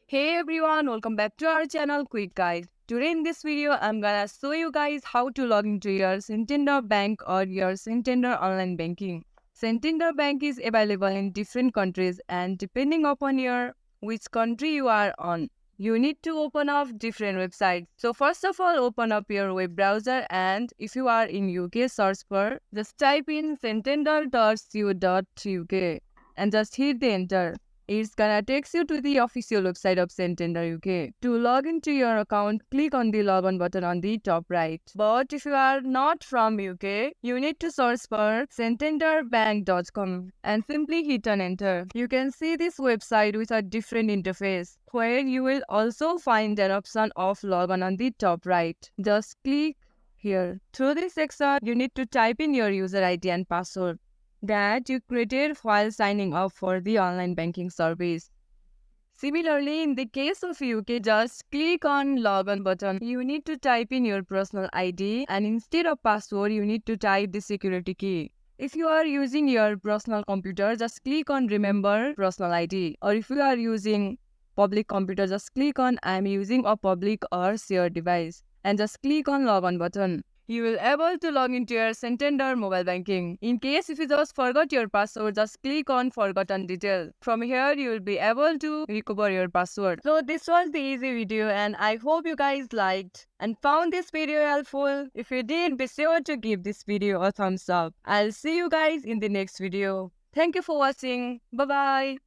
Hey everyone, welcome back to our channel Quick Guide. Today in this video, I'm gonna show you guys how to log into your Santander Bank or your Santander online banking. Santander Bank is available in different countries and depending upon which country you are on, you need to open up different websites. So first of all, open up your web browser and if you are in UK, search for, just type in santander.co.uk and just hit the enter. It's gonna take you to the official website of Santander UK. To log into your account, click on the login button on the top right. But if you are not from UK, you need to search for santanderbank.com and simply hit on enter. You can see this website with a different interface where you will also find an option of login on the top right. Just click here. Through this section, you need to type in your user ID and password that you created while signing up for the online banking service. Similarly, in the case of UK, just click on login button. You need to type in your personal ID and instead of password, you need to type the security key. If you are using your personal computer, just click on remember personal ID. Or if you are using public computer, just click on I'm using a public or shared device and just click on login button. You will able to log into your Santander mobile banking. In case if you just forgot your password, just click on forgotten detail. From here, you will be able to recover your password. So this was the easy video and I hope you guys liked and found this video helpful. If you did, be sure to give this video a thumbs up. I'll see you guys in the next video. Thank you for watching. Bye bye.